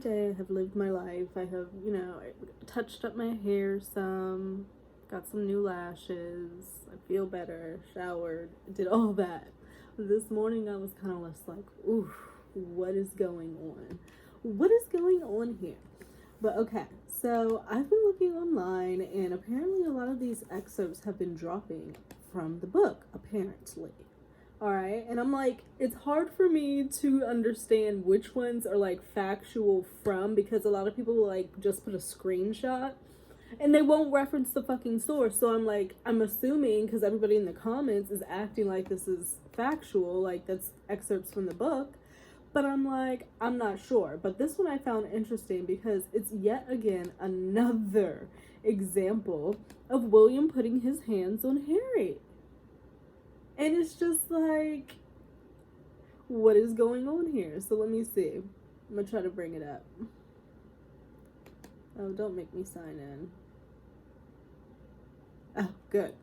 day. I have lived my life. I have, touched up my hair some, got some new lashes. I feel better, showered, did all that. This morning I was kind of just like, ooh, what is going on? What is going on here? But okay, so I've been looking online, and apparently a lot of these excerpts have been dropping from the book, apparently. All right, and I'm like, it's hard for me to understand which ones are like factual from, because a lot of people will like just put a screenshot and they won't reference the fucking source. So I'm like, I'm assuming, because everybody in the comments is acting like this is factual, like that's excerpts from the book. But I'm like, I'm not sure. But this one I found interesting because it's yet again another example of William putting his hands on Harry. And it's just like, what is going on here? So let me see. I'm going to try to bring it up. Oh, don't make me sign in. Oh, good.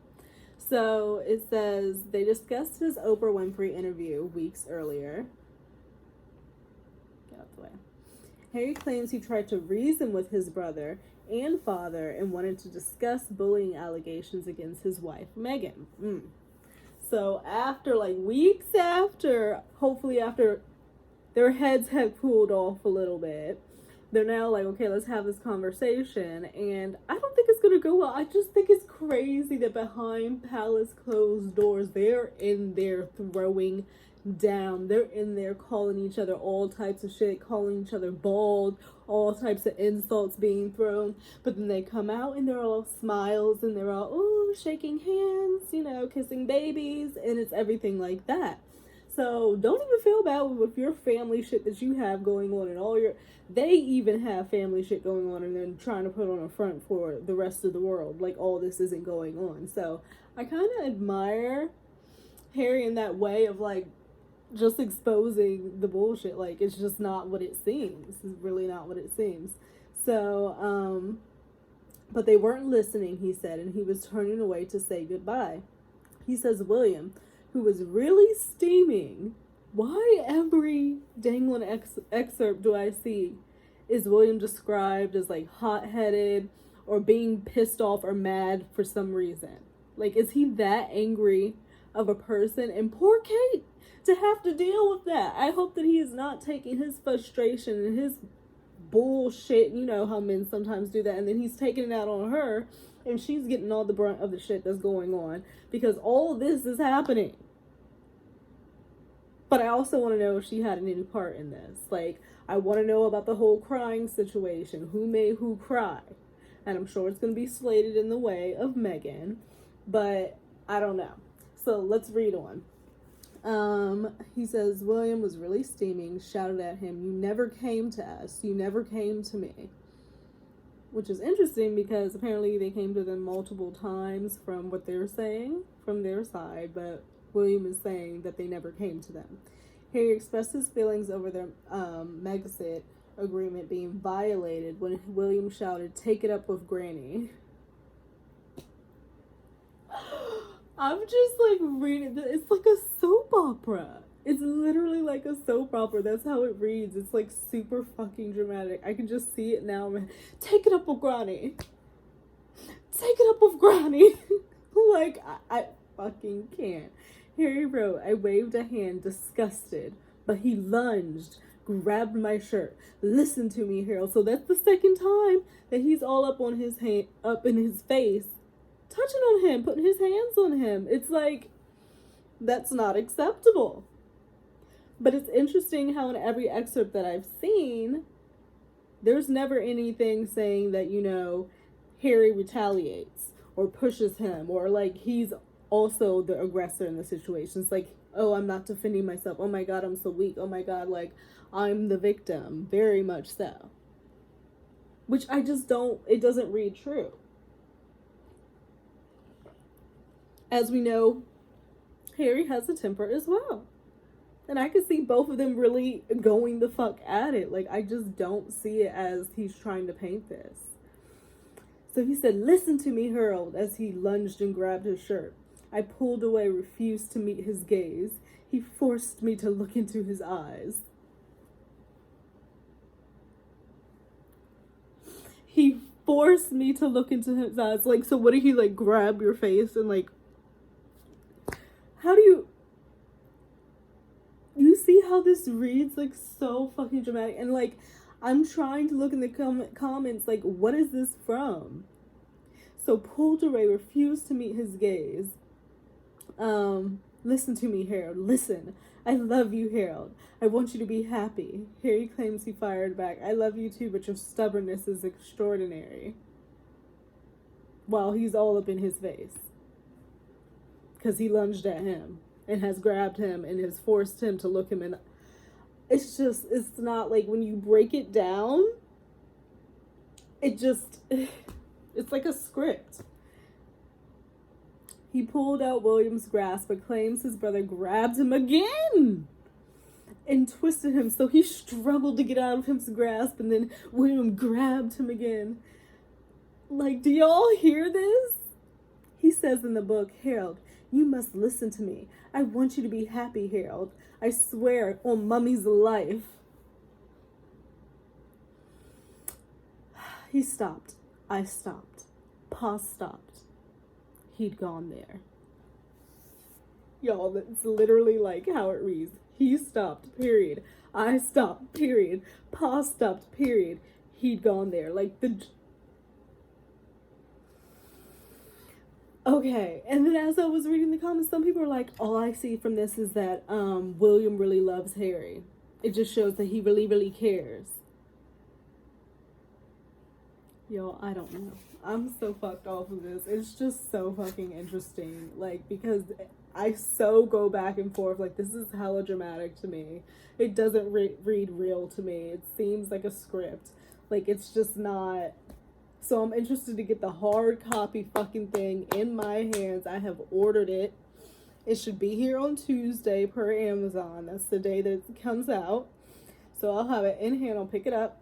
So it says they discussed his Oprah Winfrey interview weeks earlier. Get out the way. Harry claims he tried to reason with his brother and father and wanted to discuss bullying allegations against his wife, Meghan. So after, like, weeks after, hopefully after their heads had cooled off a little bit, they're now like, okay, let's have this conversation. And I don't think it's going to go well. I just think it's crazy that behind palace closed doors, they're in there throwing down. They're in there calling each other all types of shit, calling each other bald, all types of insults being thrown. But then they come out and they're all smiles and they're all, ooh, shaking hands, kissing babies, and it's everything like that. So don't even feel bad with your family shit that you have going on, and they even have family shit going on, and then trying to put on a front for the rest of the world like all this isn't going on. So I kind of admire Harry in that way of like just exposing the bullshit. Like, it's just not what it seems. It's really not what it seems. So but they weren't listening, he said, and he was turning away to say goodbye. He says William, who was really steaming, why every dangling excerpt do I see is William described as like hot-headed or being pissed off or mad for some reason? Like, is he that angry of a person? And poor Kate to have to deal with that. I hope that he is not taking his frustration and his bullshit, you know how men sometimes do that, and then he's taking it out on her, and she's getting all the brunt of the shit that's going on, because all this is happening. But I also want to know if she had any part in this. Like, I want to know about the whole crying situation. Who made who cry? And I'm sure it's going to be slated in the way of Meghan, but I don't know. So let's read on. He says, William was really steaming, shouted at him, "You never came to us. You never came to me." Which is interesting because apparently they came to them multiple times from what they're saying from their side, but William is saying that they never came to them. Harry expressed his feelings over their Megxit agreement being violated when William shouted, "Take it up with Granny." I'm just like reading, it's like a soap opera. It's literally like a soap opera. That's how it reads. It's like super fucking dramatic. I can just see it now. Take it up with Granny. Take it up with Granny. Like, I fucking can't. Harry wrote, "I waved a hand, disgusted, but he lunged, grabbed my shirt. Listen to me, Harold." So that's the second time that he's all up on his hand, up in his face, touching on him, putting his hands on him. It's like, that's not acceptable. But it's interesting how in every excerpt that I've seen, there's never anything saying that, Harry retaliates or pushes him, or like he's also the aggressor in the situation. It's like, oh, I'm not defending myself. Oh my God, I'm so weak. Oh my God, like, I'm the victim. Very much so. Which I just don't, it doesn't read true. As we know, Harry has a temper as well. And I can see both of them really going the fuck at it. Like, I just don't see it as he's trying to paint this. So he said, "Listen to me, Harold," as he lunged and grabbed his shirt. I pulled away, refused to meet his gaze. He forced me to look into his eyes. He forced me to look into his eyes. Like, so what did he, like, grab your face and, like, how do you see how this reads, like, so fucking dramatic? And, like, I'm trying to look in the comments, like, what is this from? So Poulteray refused to meet his gaze. Listen to me, Harold. Listen. I love you, Harold. I want you to be happy. Harry claims he fired back. I love you too, but your stubbornness is extraordinary. While he's all up in his face. Because he lunged at him and has grabbed him and has forced him to look him in. It's just, it's not like when you break it down, it just, it's like a script. He pulled out William's grasp, but claims his brother grabbed him again and twisted him. So he struggled to get out of his grasp, and then William grabbed him again. Like, do y'all hear this? He says in the book, Harold, you must listen to me. I want you to be happy, Harold. I swear on Mummy's life. He stopped. I stopped. Pa stopped. He'd gone there. Y'all, that's literally like how it reads. He stopped, period. I stopped, period. Pa stopped, period. He'd gone there. Like the... Okay, and then as I was reading the comments, some people are like, all I see from this is that William really loves Harry. It just shows that he really, really cares. Yo, I don't know. I'm so fucked off of this. It's just so fucking interesting. Like, because I so go back and forth. Like, this is hella dramatic to me. It doesn't read real to me. It seems like a script. Like, it's just not. So I'm interested to get the hard copy fucking thing in my hands. I have ordered it. It should be here on Tuesday per Amazon. That's the day that it comes out. So I'll have it in hand. I'll pick it up.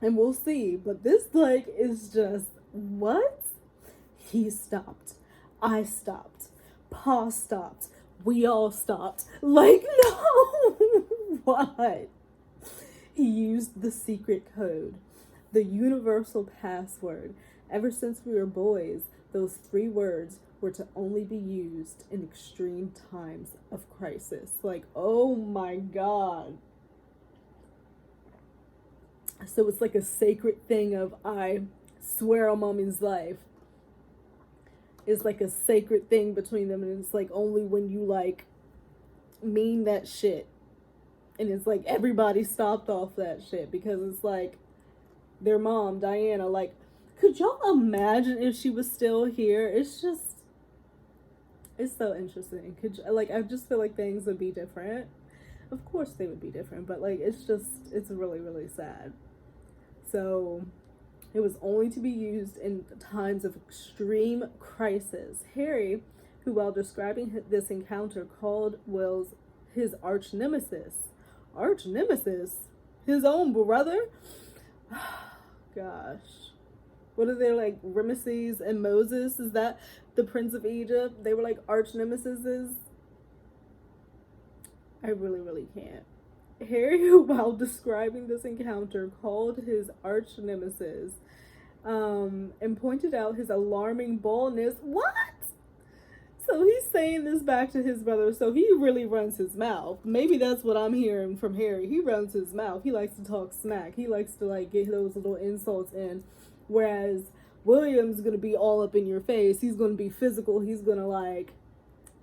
And we'll see. But this, like, is just, what? He stopped. I stopped. Pa stopped. We all stopped. Like, no! What? He used the secret code. The universal password. Ever since we were boys, those 3 words were to only be used in extreme times of crisis. Like, oh my God. So it's like a sacred thing of, I swear on Mommy's life. It's like a sacred thing between them, and it's like only when you like mean that shit. And it's like everybody stopped off that shit because it's like their mom, Diana, like, could y'all imagine if she was still here? It's just, it's so interesting. Like, I just feel like things would be different. Of course they would be different, but like, it's just, it's really, really sad. So it was only to be used in times of extreme crisis. Harry, who while describing this encounter called Will's his arch nemesis. Arch nemesis? His own brother? Gosh. What are they, like, Ramesses and Moses? Is that the Prince of Egypt? They were like arch nemesis. I really, really can't. Harry, while describing this encounter, called his arch nemesis and pointed out his alarming baldness. What? So he's saying this back to his brother. So he really runs his mouth. Maybe that's what I'm hearing from Harry. He runs his mouth. He likes to talk smack. He likes to like get those little insults in. Whereas William's going to be all up in your face. He's going to be physical. He's going to like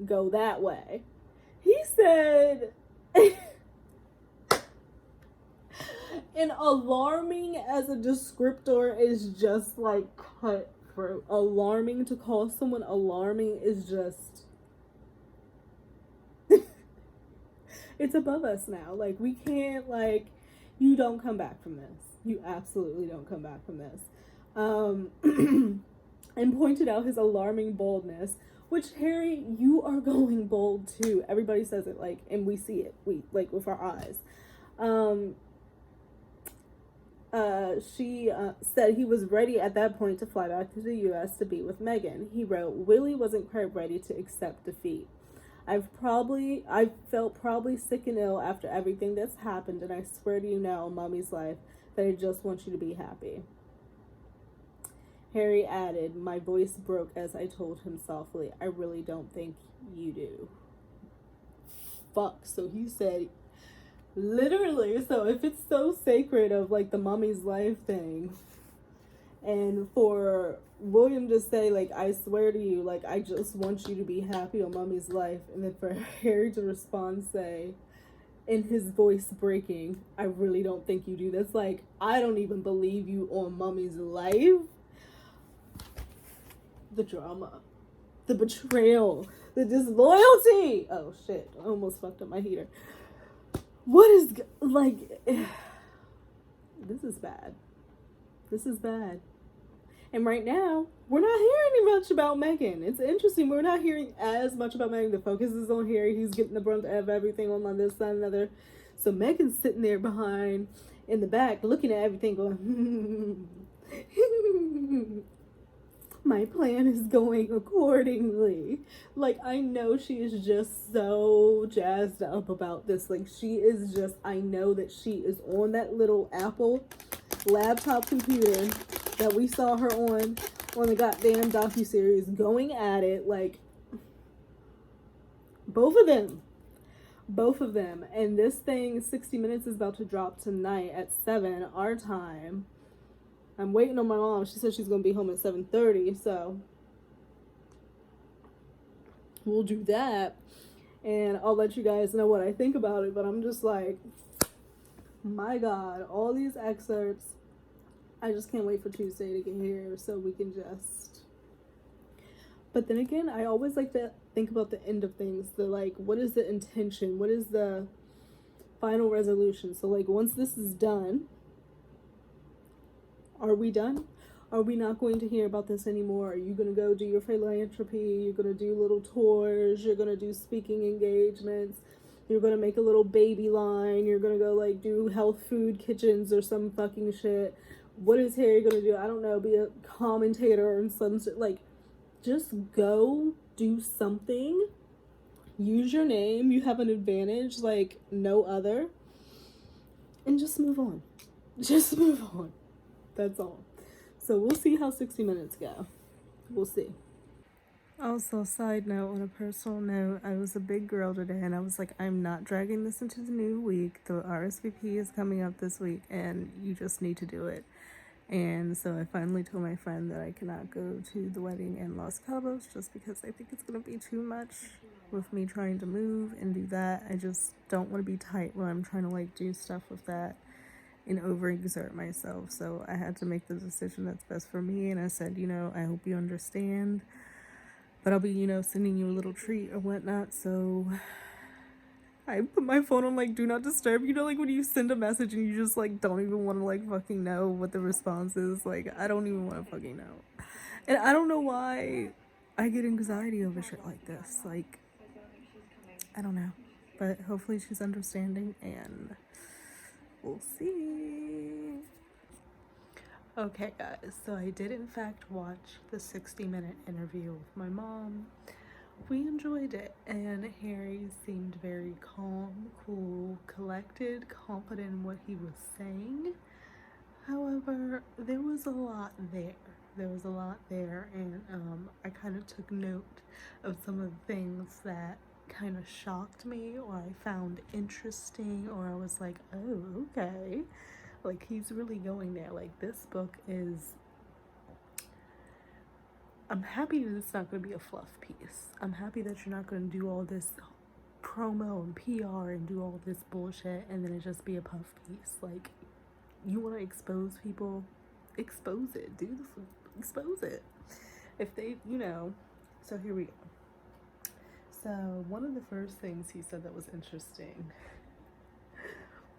go that way. He said... And alarming as a descriptor is just like cutthroat. Alarming, to call someone alarming is just... It's above us now. Like, we can't, like, you don't come back from this. You absolutely don't come back from this. And pointed out his alarming boldness, which, Harry, you are going bold too. Everybody says it, like, and we see it, like, with our eyes. She said he was ready at that point to fly back to the U.S. to be with Meghan. He wrote, Willie wasn't quite ready to accept defeat. I felt probably sick and ill after everything that's happened, and I swear to you now, Mommy's life, that I just want you to be happy. Harry added, my voice broke as I told him softly, I really don't think you do. Fuck. So he said, literally, so if it's so sacred of like the mummy's life thing, and for William to say, like, I swear to you, like, I just want you to be happy on mommy's life, and then for Harry to respond, say, in his voice breaking, I really don't think you do. That's like, I don't even believe you on mommy's life. The drama, the betrayal, the disloyalty. Oh shit, I almost fucked up my heater. What is, like, this is bad. This is bad. And right now, we're not hearing much about Meghan. It's interesting. We're not hearing as much about Meghan. The focus is on Harry. He's getting the brunt of everything on this side and another. So Meghan's sitting there behind, in the back, looking at everything going, my plan is going accordingly. Like, I know she is just so jazzed up about this. Like, she is just, I know that she is on that little Apple laptop computer that we saw her on the goddamn docuseries, going at it, like, both of them. And this thing, 60 Minutes, is about to drop tonight at 7 our time. I'm waiting on my mom. She said she's gonna be home at 7:30, so we'll do that, and I'll let you guys know what I think about it. But I'm just like, my God, all these excerpts. I just can't wait for Tuesday to get here so we can just. But then again, I always like to think about the end of things. The, like, what is the intention? What is the final resolution? So, like, once this is done, are we done? Are we not going to hear about this anymore? Are you going to go do your philanthropy? You're going to do little tours. You're going to do speaking engagements. You're going to make a little baby line. You're going to go, like, do health food kitchens or some fucking shit. What is Harry going to do? I don't know. Be a commentator or some shit. Like, just go do something. Use your name. You have an advantage like no other. And just move on. Just move on. That's all. So we'll see how 60 Minutes go. We'll see. Also, side note, on a personal note, I was a big girl today, and I was like, I'm not dragging this into the new week. The RSVP is coming up this week, and you just need to do it. And so I finally told my friend that I cannot go to the wedding in Los Cabos just because I think it's going to be too much with me trying to move and do that. I just don't want to be tight when I'm trying to, like, do stuff with that and overexert myself. So I had to make the decision that's best for me, and I said, I hope you understand, but I'll be, sending you a little treat or whatnot. So I put my phone on, like, do not disturb. Like, when you send a message and you just, like, don't even want to, like, fucking know what the response is. Like, I don't even want to fucking know. And I don't know why I get anxiety over shit like this. Like, I don't know. But hopefully she's understanding, and we'll see. Okay, guys. So I did, in fact, watch the 60-minute interview with my mom. We enjoyed it, and Harry seemed very calm, cool, collected, confident in what he was saying. However, there was a lot there. And I kind of took note of some of the things that kind of shocked me, or I found interesting, or I was like, oh, okay. Like, he's really going there. Like, this book is... I'm happy that it's not going to be a fluff piece. I'm happy that you're not going to do all this promo and PR and do all this bullshit and then it just be a puff piece. Like, you want to expose people? Expose it. Expose it. If they, So here we go. So one of the first things he said that was interesting,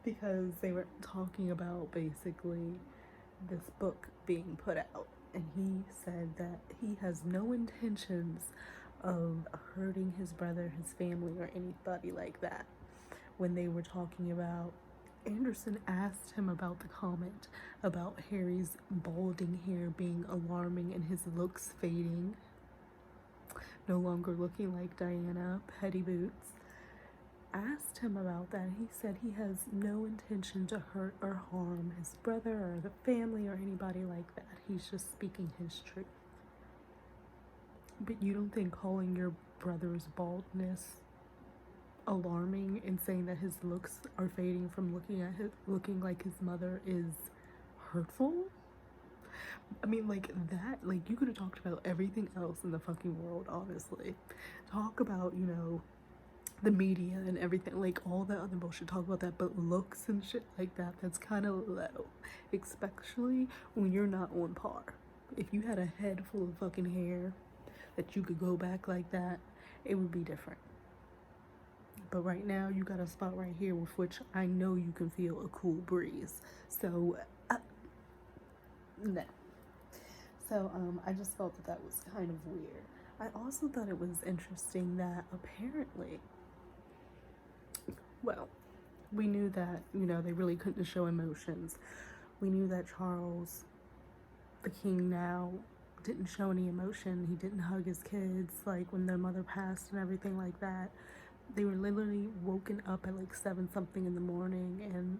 because they were talking about basically this book being put out. And he said that he has no intentions of hurting his brother, his family, or anybody like that. When they were talking about, Anderson asked him about the comment about Harry's balding hair being alarming and his looks fading, no longer looking like Diana Petty Boots. Asked him about that. He said he has no intention to hurt or harm his brother or the family or anybody like that. he's just speaking his truth. But you don't think calling your brother's baldness alarming and saying that his looks are fading from looking like his mother is hurtful? I mean, like, that, like, you could have talked about everything else in the fucking world, honestly. Talk about, you know, the media and everything, like, all that other bullshit, talk about that, but looks and shit like that, that's kind of low, especially when you're not on par. If you had a head full of fucking hair that you could go back like that, it would be different. But right now, you got a spot right here with which I know you can feel a cool breeze. So, no. So, I just felt that was kind of weird. I also thought it was interesting that apparently, well, we knew that, you know, they really couldn't show emotions. We knew that Charles, the king now, didn't show any emotion. He didn't hug his kids, like, when their mother passed and everything like that. They were literally woken up at like 7 something in the morning and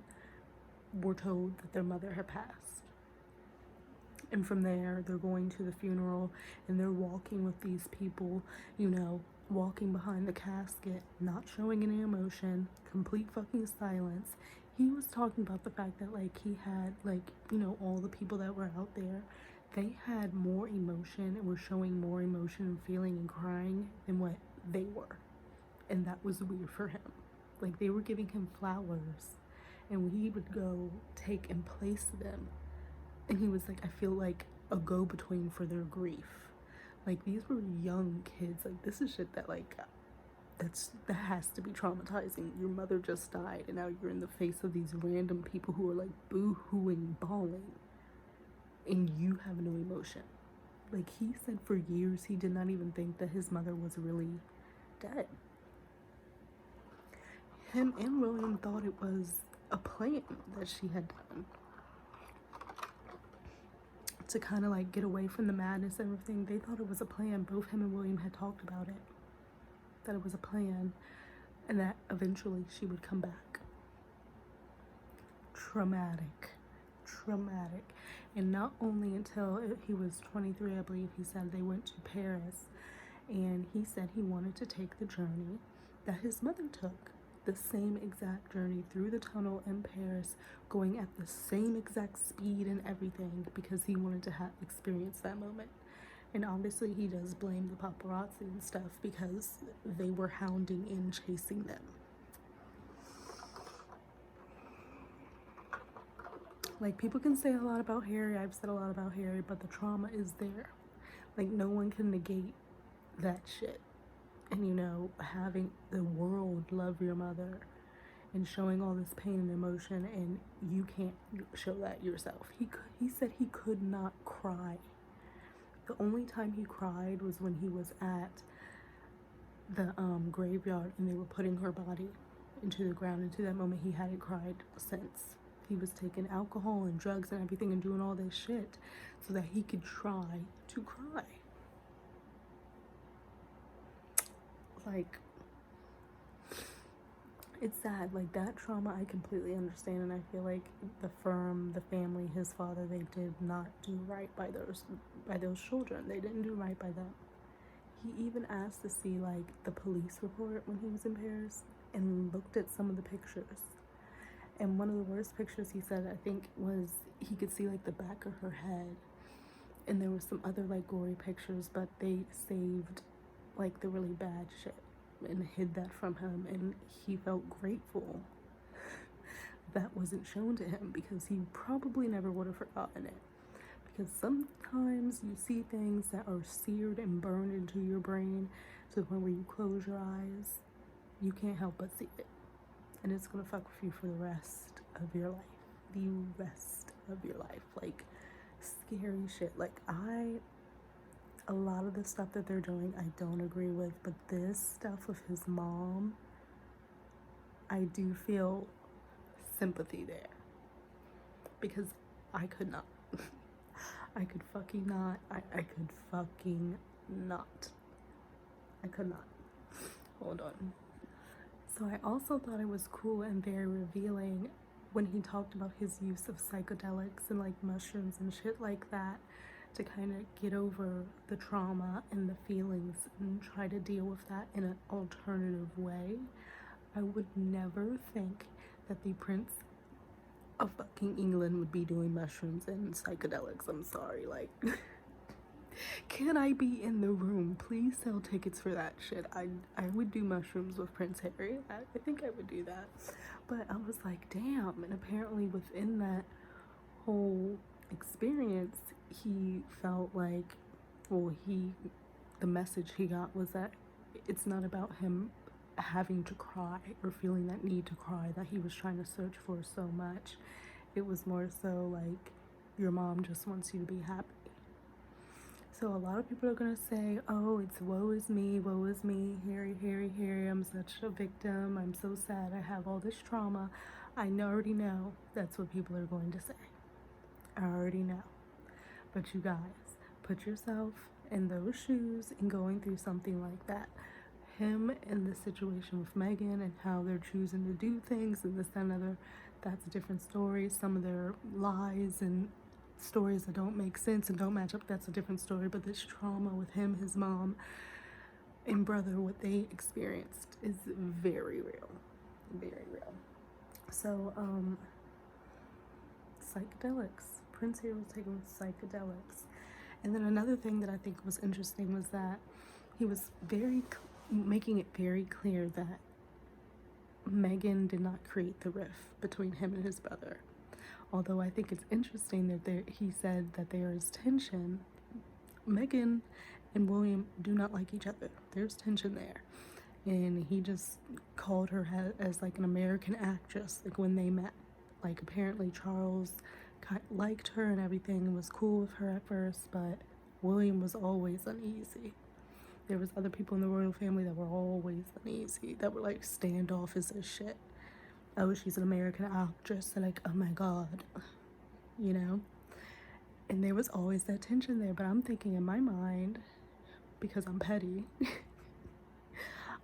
were told that their mother had passed. And from there, they're going to the funeral and they're walking with these people, you know, walking behind the casket, not showing any emotion, complete fucking silence. He was talking about the fact that, like, he had, like, you know, all the people that were out there, they had more emotion and were showing more emotion and feeling and crying than what they were. And that was weird for him. Like, they were giving him flowers, and when he would go take and place them, and he was like, I feel like a go-between for their grief. Like, these were young kids. Like, this is shit that, like, that has to be traumatizing. Your mother just died, and now you're in the face of these random people who are, like, boo-hooing, bawling, and you have no emotion. Like, he said for years he did not even think that his mother was really dead. Him and William thought it was a plan that she had done to kind of, like, get away from the madness and everything. They thought it was a plan. Both him and William had talked about it, that it was a plan, and that eventually she would come back. Traumatic. And not only until he was 23, I believe he said, they went to Paris, and he said he wanted to take the journey that his mother took. The same exact journey through the tunnel in Paris, going at the same exact speed and everything, because he wanted to experience that moment. And obviously he does blame the paparazzi and stuff because they were hounding and chasing them. Like, people can say a lot about Harry, I've said a lot about Harry, but the trauma is there. Like, no one can negate that shit. And, you know, having the world love your mother and showing all this pain and emotion, and you can't show that yourself. He said he could not cry. The only time he cried was when he was at the graveyard and they were putting her body into the ground. And to that moment, he hadn't cried since. He was taking alcohol and drugs and everything and doing all this shit so that he could try to cry. Like, it's sad. Like, that trauma I completely understand, and I feel like the family, his father, they did not do right by those children. They didn't do right by them. He even asked to see, like, the police report when he was in Paris and looked at some of the pictures. And one of the worst pictures, he said, I think, was he could see, like, the back of her head. And there were some other, like, gory pictures, but they saved, like, the really bad shit and hid that from him, and he felt grateful that wasn't shown to him, because he probably never would have forgotten it. Because sometimes you see things that are seared and burned into your brain to the point where you close your eyes, you can't help but see it, and it's gonna fuck with you for the rest of your life. Like, scary shit. Like, a lot of the stuff that they're doing, I don't agree with, but this stuff with his mom, I do feel sympathy there, because I could not. I could fucking not. I could fucking not. I could not. Hold on. So I also thought it was cool and very revealing when he talked about his use of psychedelics and like mushrooms and shit like that to kind of get over the trauma and the feelings and try to deal with that in an alternative way, I would never think that the Prince of fucking England would be doing mushrooms and psychedelics. I'm sorry, like, can I be in the room? Please sell tickets for that shit. I would do mushrooms with Prince Harry. I think I would do that. But I was like, damn. And apparently within that whole experience, he felt like, well, the message he got was that it's not about him having to cry or feeling that need to cry that he was trying to search for so much. It was more so like, your mom just wants you to be happy. So a lot of people are gonna say, oh, it's woe is me, Harry, Harry, Harry, I'm such a victim, I'm so sad, I have all this trauma. I already know that's what people are going to say. I already know. But you guys, put yourself in those shoes and going through something like that. Him and the situation with Meghan and how they're choosing to do things and this, that, and other, that's a different story. Some of their lies and stories that don't make sense and don't match up, that's a different story. But this trauma with him, his mom, and brother, what they experienced is very real. Very real. So, psychedelics. Prince Harry was taking psychedelics. And then another thing that I think was interesting was that he was making it very clear that Meghan did not create the rift between him and his brother. Although I think it's interesting that he said that there is tension. Meghan and William do not like each other. There's tension there. And he just called her as like an American actress, like when they met. Like apparently Charles liked her and everything and was cool with her at first, but William was always uneasy. There was other people in the royal family that were always uneasy, that were like standoffish as shit. Oh, she's an American actress, and like, oh my god, you know? And there was always that tension there, but I'm thinking in my mind, because I'm petty,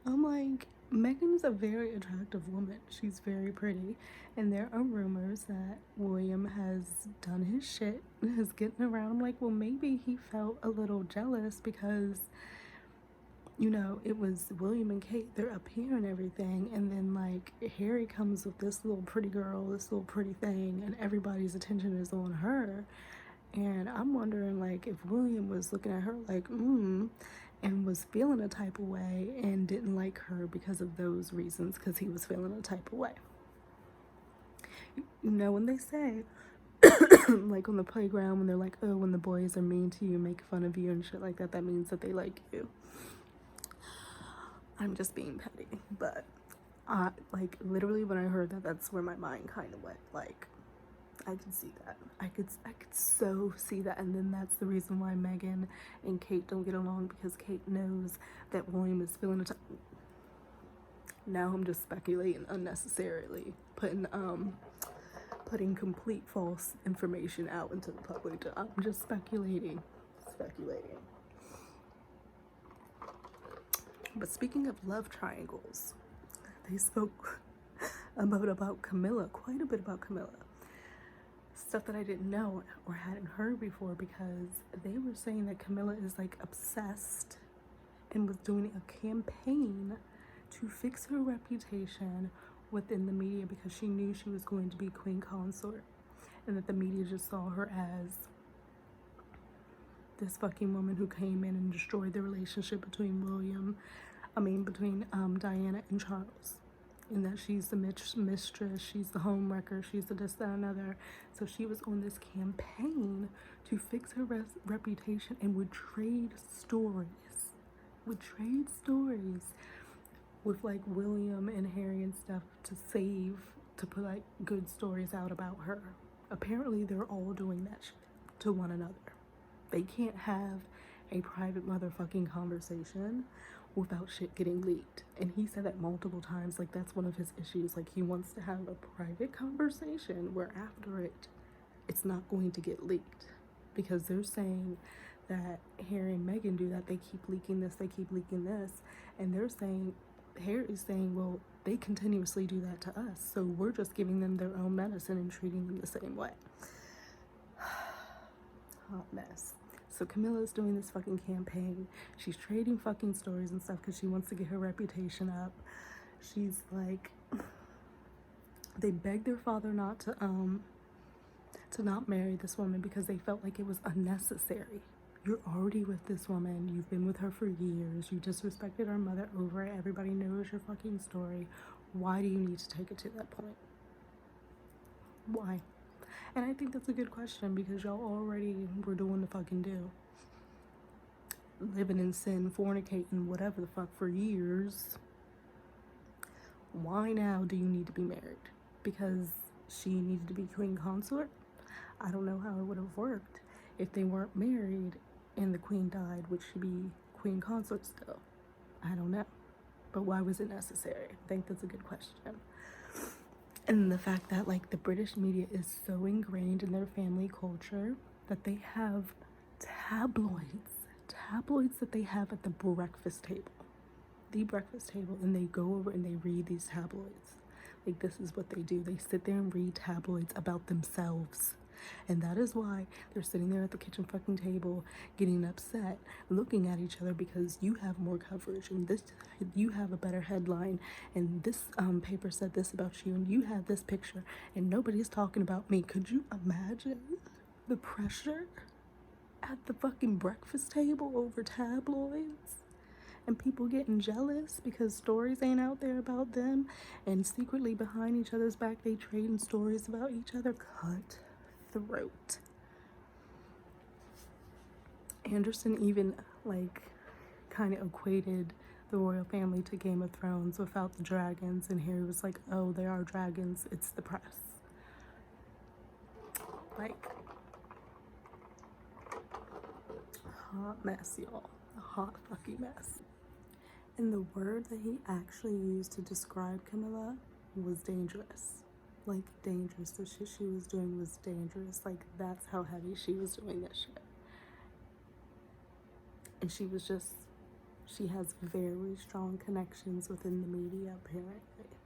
I'm like, Meghan's a very attractive woman. She's very pretty. And there are rumors that William has done his shit, is getting around. I'm like, well, maybe he felt a little jealous because, you know, it was William and Kate, they're up here and everything, and then like Harry comes with this little pretty girl, this little pretty thing, and everybody's attention is on her. And I'm wondering like if William was looking at her like and was feeling a type of way and didn't like her because of those reasons, because he was feeling a type of way. You know, when they say like on the playground, when they're like, oh, when the boys are mean to you, make fun of you and shit like that, that means that they like you. I'm just being petty, but like literally when I heard that, that's where my mind kind of went. Like, I could see that. I could so see that. And then that's the reason why Meghan and Kate don't get along, because Kate knows that William is feeling a now I'm just speculating unnecessarily, putting complete false information out into the public. I'm just speculating. But speaking of love triangles, they spoke about Camilla, quite a bit about Camilla. Stuff that I didn't know or hadn't heard before, because they were saying that Camilla is like obsessed and was doing a campaign to fix her reputation within the media, because she knew she was going to be queen consort, and that the media just saw her as this fucking woman who came in and destroyed the relationship between Diana and Charles, and that she's the mistress, she's the home wrecker, she's the this, that, another. So she was on this campaign to fix her reputation and would trade stories with like William and Harry and stuff to put like good stories out about her. Apparently they're all doing that shit to one another. They can't have a private motherfucking conversation without shit getting leaked. And he said that multiple times, like that's one of his issues. Like he wants to have a private conversation where after it's not going to get leaked, because they're saying that Harry and Meghan do that. They keep leaking this, and they're saying, Harry's saying, well, They continuously do that to us. So we're just giving them their own medicine and treating them the same way. Hot mess. So Camilla's doing this fucking campaign. She's trading fucking stories and stuff because she wants to get her reputation up. She's like, they begged their father not to not marry this woman because they felt like it was unnecessary. You're already with this woman. You've been with her for years. You disrespected our mother over it. Everybody knows your fucking story. Why do you need to take it to that point? Why? And I think that's a good question because y'all already were doing the fucking do. Living in sin, fornicating, whatever the fuck for years. Why now do you need to be married? Because she needed to be queen consort? I don't know how it would have worked if they weren't married and the queen died. Would she be queen consort still? I don't know. But why was it necessary? I think that's a good question. And the fact that like the British media is so ingrained in their family culture that they have tabloids that they have at the breakfast table. The breakfast table, and they go over and they read these tabloids. Like, this is what they do. They sit there and read tabloids about themselves. And that is why they're sitting there at the kitchen fucking table getting upset, looking at each other because you have more coverage and this, you have a better headline, and this paper said this about you, and you have this picture, and nobody's talking about me. Could you imagine the pressure at the fucking breakfast table over tabloids? And people getting jealous because stories ain't out there about them, and secretly behind each other's back they trading stories about each other. Cutthroat. Anderson even like kind of equated the royal family to Game of Thrones without the dragons, and Harry was like, oh, there are dragons, it's the press. Like, hot mess, y'all. A hot fucking mess. And the word that he actually used to describe Camilla was dangerous. Like, dangerous. The shit she was doing was dangerous. Like, that's how heavy she was doing this shit. And she has very strong connections within the media, apparently.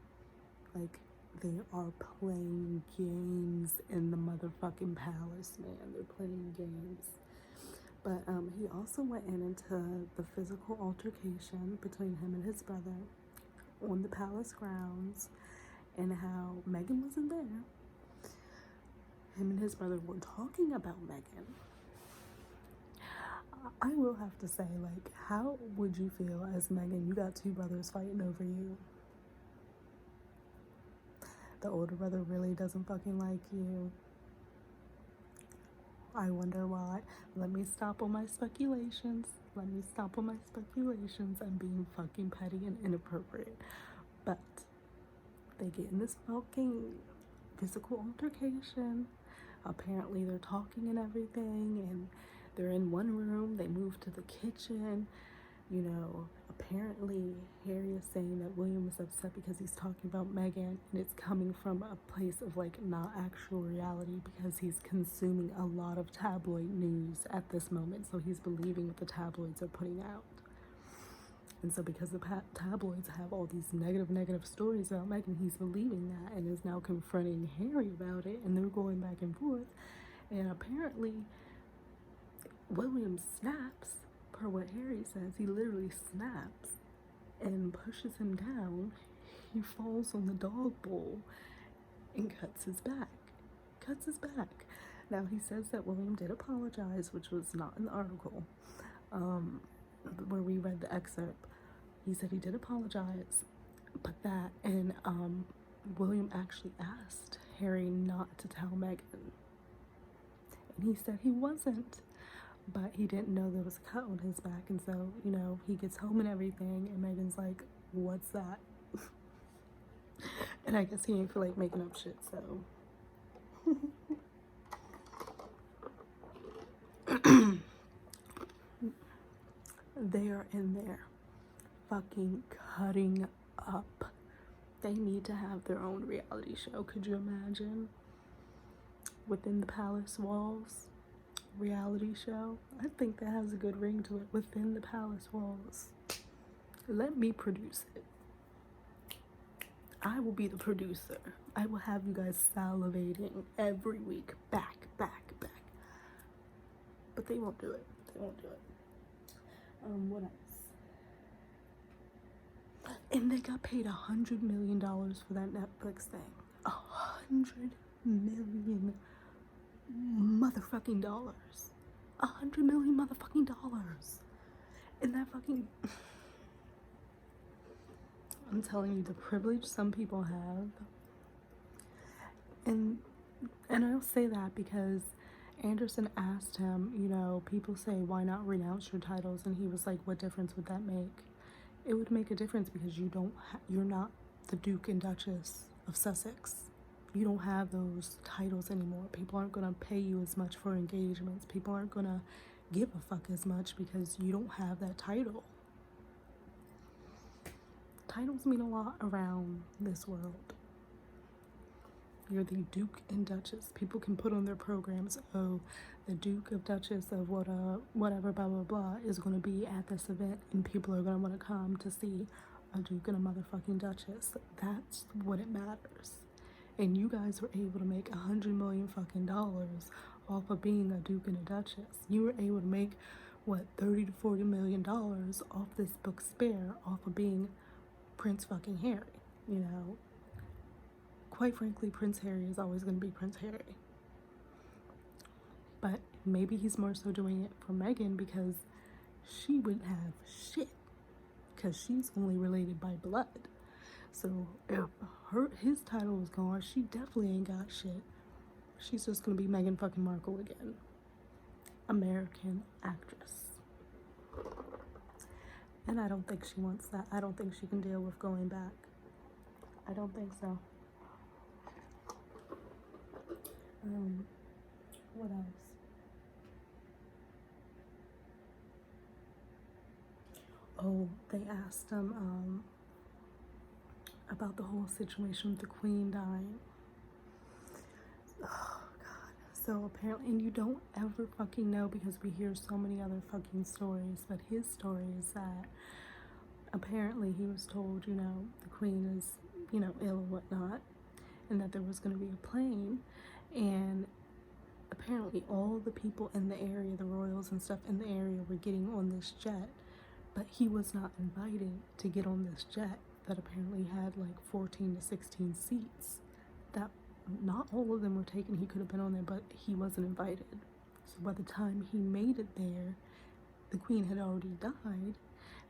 Like, they are playing games in the motherfucking palace, man. They're playing games. But he also went into the physical altercation between him and his brother on the palace grounds, and how Meghan wasn't there. Him and his brother were talking about Meghan. I will have to say, like, how would you feel as Meghan? You got two brothers fighting over you. The older brother really doesn't fucking like you. I wonder why. Let me stop on my speculations. I'm being fucking petty and inappropriate. But they get in this fucking physical altercation. Apparently they're talking and everything, and they're in one room. They move to the kitchen. You know, apparently Harry is saying that William is upset because he's talking about Meghan, and it's coming from a place of like not actual reality, because he's consuming a lot of tabloid news at this moment, so he's believing what the tabloids are putting out. And so because the tabloids have all these negative stories about Meghan, he's believing that and is now confronting Harry about it, and they're going back and forth. And apparently William snaps. Per what Harry says, he literally snaps and pushes him down. He falls on the dog bowl and cuts his back. Now, he says that William did apologize, which was not in the article where we read the excerpt. He said he did apologize, but that, and William actually asked Harry not to tell Meghan. And he said he wasn't. But he didn't know there was a cut on his back, and so, you know, he gets home and everything, and Meghan's like, what's that? And I guess he didn't feel like making up shit, so. They are in there fucking cutting up. They need to have their own reality show. Could you imagine? Within the palace walls. Reality show. I think that has a good ring to it. Within the palace walls. Let me produce it. I will be the producer. I will have you guys salivating every week. Back. But they won't do it. What else? And they got paid $100 million for that Netflix thing. $100 million motherfucking dollars. $100 million motherfucking dollars. And that fucking... I'm telling you, the privilege some people have. And I'll say that because Anderson asked him, you know, people say, why not renounce your titles? And he was like, what difference would that make? It would make a difference because you're not the Duke and Duchess of Sussex. You don't have those titles anymore. People aren't going to pay you as much for engagements. People aren't going to give a fuck as much because you don't have that title. Titles mean a lot around this world. You're the Duke and Duchess. People can put on their programs, oh, the Duke of Duchess of whatever, blah, blah, blah, is going to be at this event, and people are going to want to come to see a Duke and a motherfucking Duchess. That's what it matters. And you guys were able to make $100 million fucking dollars off of being a Duke and a Duchess. You were able to make, what, $30 to $40 million off this book Spare, off of being Prince fucking Harry, you know. Quite frankly, Prince Harry is always going to be Prince Harry. But maybe he's more so doing it for Meghan because she wouldn't have shit. Because she's only related by blood. So if his title is gone, she definitely ain't got shit. She's just going to be Meghan fucking Markle again. American actress. And I don't think she wants that. I don't think she can deal with going back. I don't think so. What else? Oh, they asked him about the whole situation with the Queen dying. Oh, God. So apparently, and you don't ever fucking know because we hear so many other fucking stories, but his story is that apparently he was told, you know, the Queen is, you know, ill or whatnot, and that there was going to be a plane, and apparently all the people in the area, the royals and stuff in the area, were getting on this jet, but he was not invited to get on this jet that apparently had like 14 to 16 seats. That not all of them were taken. He could have been on there, but he wasn't invited. So by the time he made it there, the Queen had already died,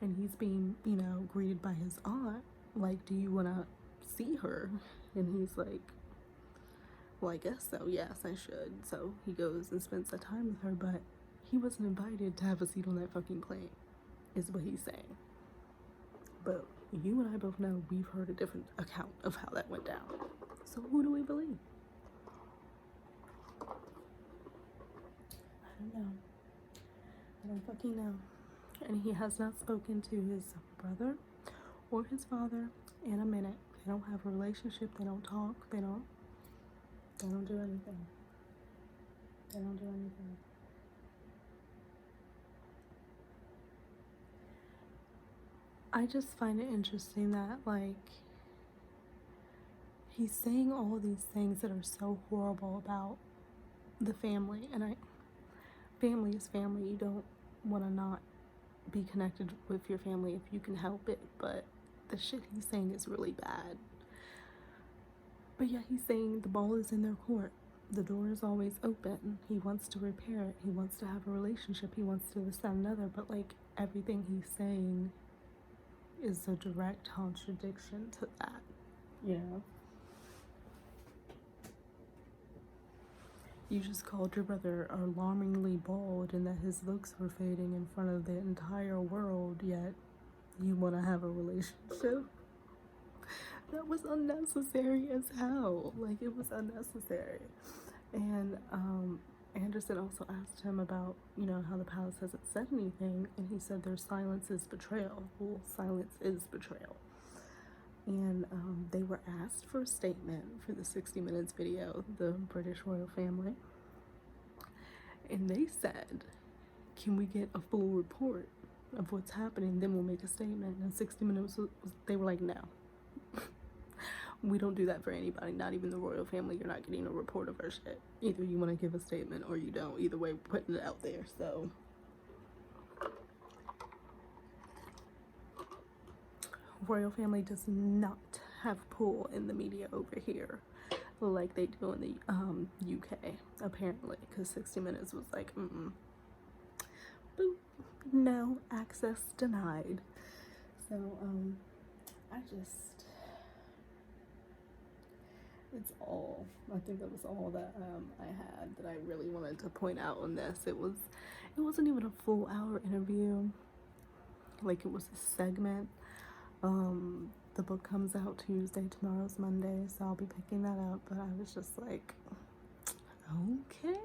and he's being, you know, greeted by his aunt, like, do you want to see her? And he's like, well, I guess so. Yes, I should. So he goes and spends the time with her, but he wasn't invited to have a seat on that fucking plane, is what he's saying. But you and I both know we've heard a different account of how that went down. So who do we believe? I don't know. I don't fucking know. And he has not spoken to his brother or his father in a minute. They don't have a relationship. They don't talk. They don't do anything. They don't do anything. I just find it interesting that, like, he's saying all these things that are so horrible about the family. And family is family. You don't want to not be connected with your family if you can help it. But the shit he's saying is really bad. But yeah, he's saying the ball is in their court. The door is always open. He wants to repair it. He wants to have a relationship. He wants to this, that, and another. But, like, everything he's saying is a direct contradiction to that. You know? You just called your brother alarmingly bald and that his looks were fading in front of the entire world, yet you want to have a relationship? That was unnecessary as hell. Like, it was unnecessary. And Anderson also asked him about, you know, how the palace hasn't said anything, and he said their silence is betrayal. Well, silence is betrayal. And they were asked for a statement for the 60 Minutes video, the British royal family. And they said, can we get a full report of what's happening? Then we'll make a statement. And 60 Minutes, they were like, no. We don't do that for anybody, not even the royal family. You're not getting a report of our shit. Either you want to give a statement or you don't. Either way, we're putting it out there. So royal family does not have pull in the media over here like they do in the UK, apparently, because 60 Minutes was like, boop, no, access denied. So I think that was all that I had that I really wanted to point out on this. It wasn't even a full hour interview, like it was a segment. The book comes out Tuesday, tomorrow's Monday, so I'll be picking that up. But I was just like, okay.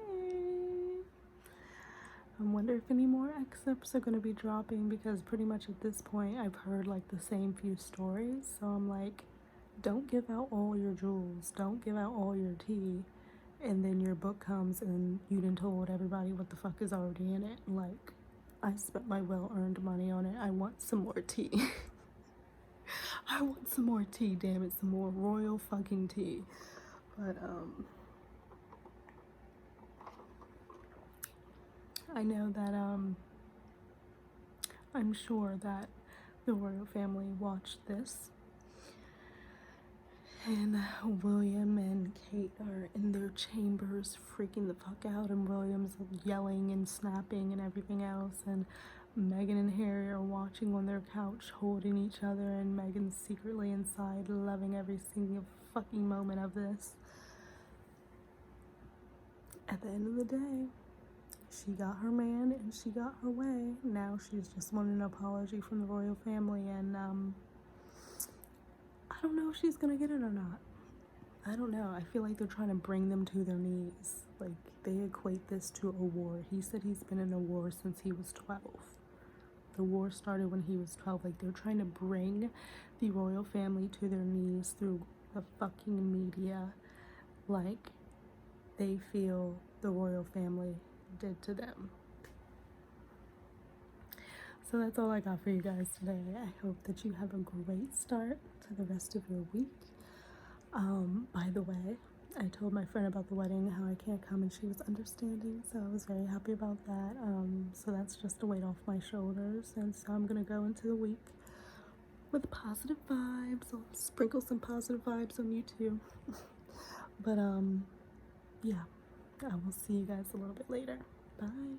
I wonder if any more excerpts are going to be dropping, because pretty much at this point I've heard like the same few stories. So I'm like, don't give out all your jewels, don't give out all your tea, and then your book comes and you done told everybody what the fuck is already in it. Like, I spent my well-earned money on it. I want some more tea. I want some more tea, damn it, some more royal fucking tea. But I know that I'm sure that the royal family watched this, and William and Kate are in their chambers freaking the fuck out, and William's yelling and snapping and everything else, and Meghan and Harry are watching on their couch holding each other, and Meghan's secretly inside loving every single fucking moment of this. At the end of the day, she got her man and she got her way. Now she's just wanting an apology from the royal family, and I don't know if she's gonna get it or not. I don't know. I feel like they're trying to bring them to their knees. Like, they equate this to a war. He said he's been in a war since he was 12. The war started when he was 12. Like, they're trying to bring the royal family to their knees through the fucking media, like they feel the royal family did to them. So that's all I got for you guys today. I hope that you have a great start to the rest of your week. By the way, I told my friend about the wedding, how I can't come, and she was understanding, so I was very happy about that. So that's just a weight off my shoulders, and so I'm gonna go into the week with positive vibes. I'll sprinkle some positive vibes on you too. But yeah, I will see you guys a little bit later. Bye.